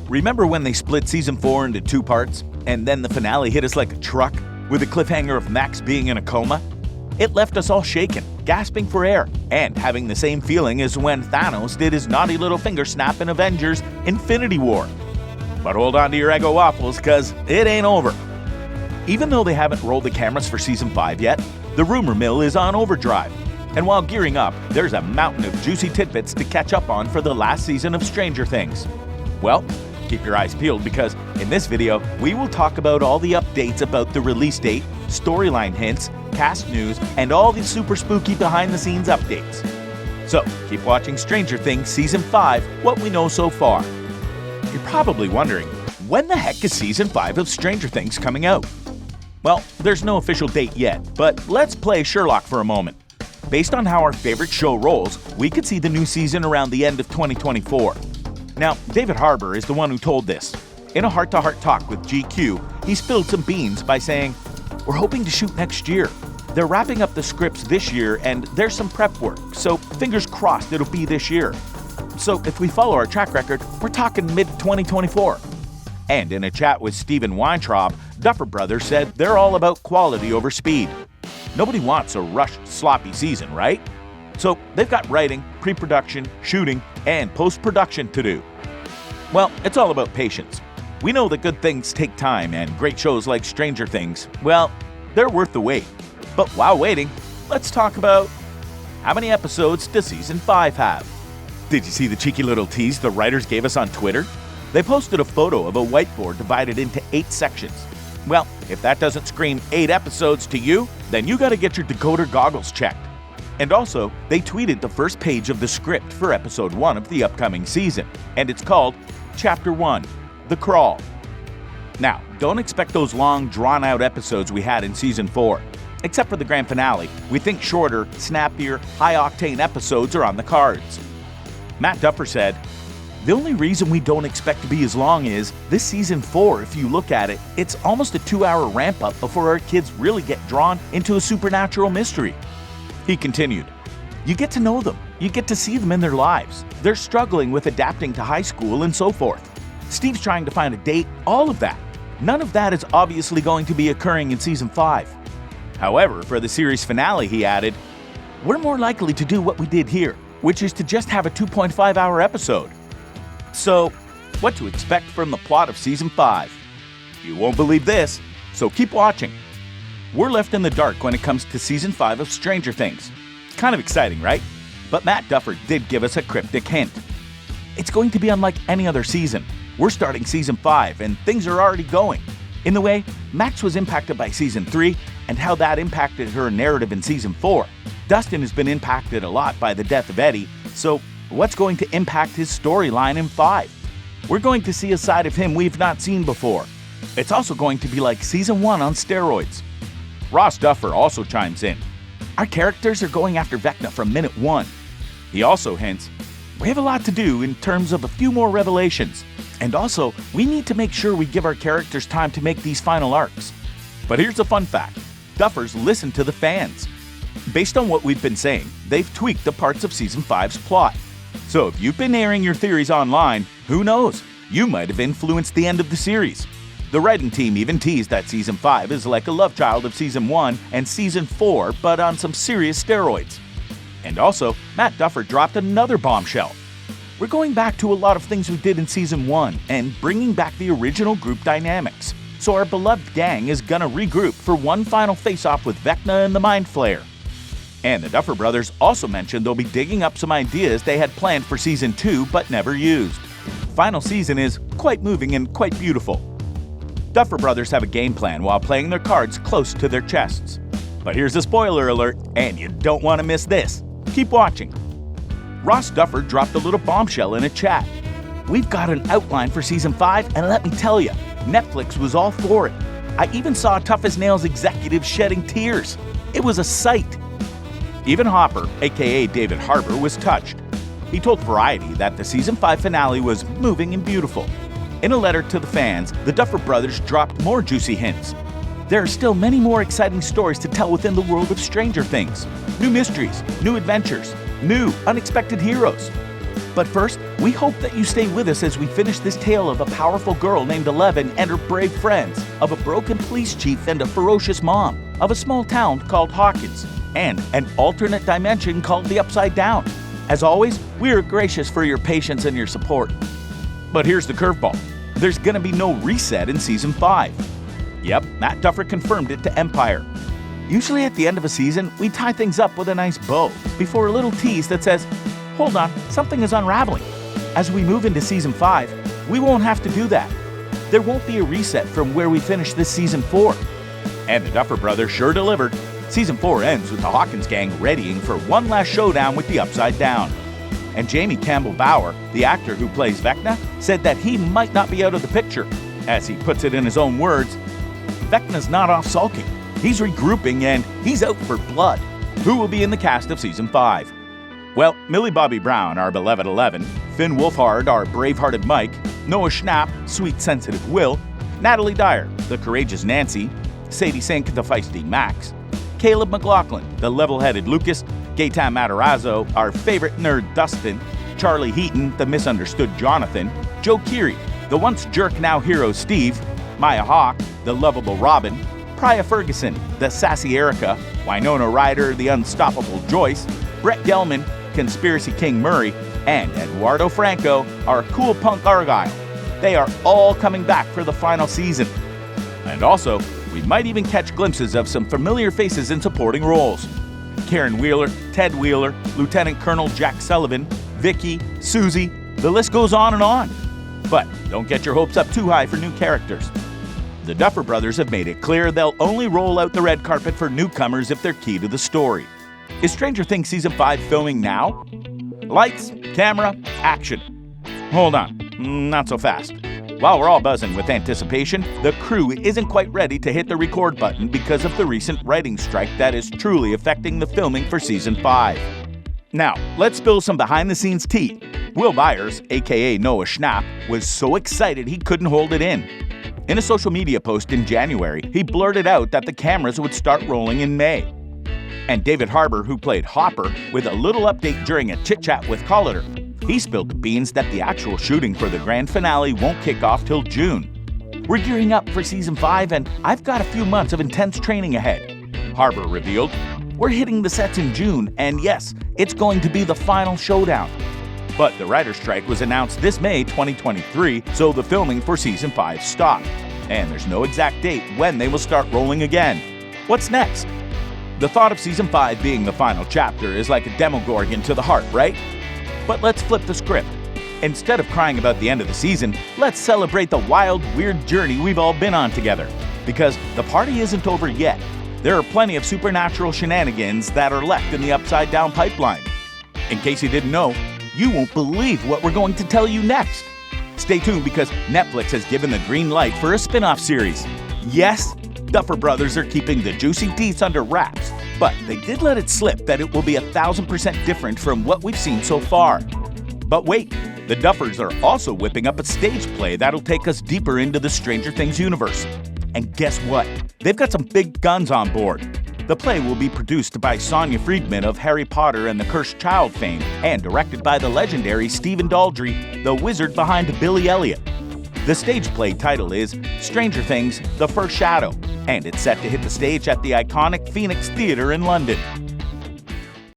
Remember when they split Season 4 into 2 parts, and then the finale hit us like a truck, with a cliffhanger of Max being in a coma? It left us all shaken, gasping for air, and having the same feeling as when Thanos did his naughty little finger snap in Avengers Infinity War. But hold on to your Eggo waffles, cause it ain't over. Even though they haven't rolled the cameras for Season 5 yet, the rumor mill is on overdrive. And while gearing up, there's a mountain of juicy tidbits to catch up on for the last season of Stranger Things. Well, keep your eyes peeled because in this video, we will talk about all the updates about the release date, storyline hints, cast news, and all the super spooky behind-the-scenes updates. So, keep watching Stranger Things Season 5, what we know so far. You're probably wondering, when the heck is Season 5 of Stranger Things coming out? Well, there's no official date yet, but let's play Sherlock for a moment. Based on how our favorite show rolls, we could see the new season around the end of 2024. Now, David Harbour is the one who told this. In a heart-to-heart talk with GQ, he spilled some beans by saying, "We're hoping to shoot next year. They're wrapping up the scripts this year and there's some prep work, so fingers crossed it'll be this year. So if we follow our track record, we're talking mid-2024. And in a chat with Steven Weintraub, Duffer Brothers said they're all about quality over speed. Nobody wants a rushed, sloppy season, right? So they've got writing, pre-production, shooting, and post-production to do. Well, it's all about patience. We know that good things take time, and great shows like Stranger Things, well, they're worth the wait. But while waiting, let's talk about how many episodes does Season 5 have? Did you see the cheeky little tease the writers gave us on Twitter? They posted a photo of a whiteboard divided into 8 sections. Well, if that doesn't scream 8 episodes to you, then you gotta get your decoder goggles checked. And also, they tweeted the first page of the script for Episode 1 of the upcoming season, and it's called Chapter 1, The Crawl. Now, don't expect those long, drawn-out episodes we had in Season 4. Except for the grand finale, we think shorter, snappier, high-octane episodes are on the cards. Matt Duffer said, "The only reason we don't expect to be as long is, this Season 4, if you look at it, it's almost a 2-hour ramp-up before our kids really get drawn into a supernatural mystery." He continued, "You get to know them. You get to see them in their lives. They're struggling with adapting to high school and so forth. Steve's trying to find a date, all of that. None of that is obviously going to be occurring in Season 5. However, for the series finale," he added, "we're more likely to do what we did here, which is to just have a 2.5-hour episode. So, what to expect from the plot of Season 5? You won't believe this, so keep watching. We're left in the dark when it comes to Season 5 of Stranger Things. Kind of exciting, right? But Matt Duffer did give us a cryptic hint. It's going to be unlike any other season. We're starting Season 5 and things are already going. In the way, Max was impacted by Season 3 and how that impacted her narrative in Season 4. Dustin has been impacted a lot by the death of Eddie, so what's going to impact his storyline in 5? We're going to see a side of him we've not seen before. It's also going to be like Season 1 on steroids." Ross Duffer also chimes in. "Our characters are going after Vecna from minute 1. He also hints, "We have a lot to do in terms of a few more revelations. And also, we need to make sure we give our characters time to make these final arcs." But here's a fun fact. Duffers listen to the fans. Based on what we've been saying, they've tweaked the parts of Season 5's plot. So if you've been airing your theories online, who knows? You might have influenced the end of the series. The writing team even teased that Season 5 is like a love child of Season 1 and Season 4, but on some serious steroids. And also, Matt Duffer dropped another bombshell. We're going back to a lot of things we did in Season 1 and bringing back the original group dynamics. So our beloved gang is gonna regroup for one final face-off with Vecna and the Mind Flayer. And the Duffer Brothers also mentioned they'll be digging up some ideas they had planned for Season 2 but never used. Final season is quite moving and quite beautiful. Duffer Brothers have a game plan while playing their cards close to their chests. But here's a spoiler alert, and you don't want to miss this. Keep watching. Ross Duffer dropped a little bombshell in a chat. "We've got an outline for Season 5, and let me tell you, Netflix was all for it. I even saw Tough as Nails executives shedding tears. It was a sight." Even Hopper, aka David Harbour, was touched. He told Variety that the Season 5 finale was moving and beautiful. In a letter to the fans, the Duffer Brothers dropped more juicy hints. "There are still many more exciting stories to tell within the world of Stranger Things. New mysteries, new adventures, new, unexpected heroes. But first, we hope that you stay with us as we finish this tale of a powerful girl named 11 and her brave friends, of a broken police chief and a ferocious mom, of a small town called Hawkins, and an alternate dimension called the Upside Down. As always, we are gracious for your patience and your support. But here's the curveball. There's gonna be no reset in Season 5. Yep, Matt Duffer confirmed it to Empire. Usually at the end of a season, we tie things up with a nice bow, before a little tease that says, hold on, something is unraveling. As we move into Season 5, we won't have to do that. There won't be a reset from where we finished this Season 4. And the Duffer Brothers sure delivered. Season 4 ends with the Hawkins gang readying for one last showdown with the Upside Down. And Jamie Campbell Bower, the actor who plays Vecna, said that he might not be out of the picture. As he puts it in his own words, Vecna's not off sulking. He's regrouping and he's out for blood. Who will be in the cast of Season 5? Well, Millie Bobby Brown, our beloved 11, Finn Wolfhard, our brave-hearted Mike, Noah Schnapp, sweet sensitive Will, Natalie Dyer, the courageous Nancy, Sadie Sink, the feisty Max, Caleb McLaughlin, the level-headed Lucas, Gaetan Matarazzo, our favorite nerd Dustin, Charlie Heaton, the misunderstood Jonathan, Joe Keery, the once jerk now hero Steve, Maya Hawke, the lovable Robin, Priya Ferguson, the sassy Erica, Winona Ryder, the unstoppable Joyce, Brett Gelman, Conspiracy King Murray, and Eduardo Franco, our cool punk Argyle. They are all coming back for the final season. And also, we might even catch glimpses of some familiar faces in supporting roles. Karen Wheeler, Ted Wheeler, Lieutenant Colonel Jack Sullivan, Vicky, Susie, the list goes on and on. But don't get your hopes up too high for new characters. The Duffer Brothers have made it clear they'll only roll out the red carpet for newcomers if they're key to the story. Is Stranger Things Season 5 filming now? Lights, camera, action. Hold on, not so fast. While we're all buzzing with anticipation, the crew isn't quite ready to hit the record button because of the recent writing strike that is truly affecting the filming for Season 5. Now, let's spill some behind-the-scenes tea. Will Byers, aka Noah Schnapp, was so excited he couldn't hold it in. In a social media post in January, he blurted out that the cameras would start rolling in May. And David Harbour, who played Hopper, with a little update during a chit-chat with Collider. He spilled the beans that the actual shooting for the grand finale won't kick off till June. We're gearing up for Season 5 and I've got a few months of intense training ahead, Harbour revealed. We're hitting the sets in June, and yes, it's going to be the final showdown. But the writer's strike was announced this May 2023, so the filming for Season 5 stopped. And there's no exact date when they will start rolling again. What's next? The thought of Season 5 being the final chapter is like a demogorgon to the heart, right? But let's flip the script. Instead of crying about the end of the season, let's celebrate the wild, weird journey we've all been on together. Because the party isn't over yet. There are plenty of supernatural shenanigans that are left in the Upside Down pipeline. In case you didn't know, you won't believe what we're going to tell you next. Stay tuned because Netflix has given the green light for a spin-off series. Yes, Duffer Brothers are keeping the juicy deets under wraps, but they did let it slip that it will be 1,000% different from what we've seen so far. But wait, the Duffers are also whipping up a stage play that'll take us deeper into the Stranger Things universe. And guess what? They've got some big guns on board. The play will be produced by Sonia Friedman of Harry Potter and the Cursed Child fame, and directed by the legendary Stephen Daldry, the wizard behind Billy Elliot. The stage play title is Stranger Things: The First Shadow, and it's set to hit the stage at the iconic Phoenix Theatre in London.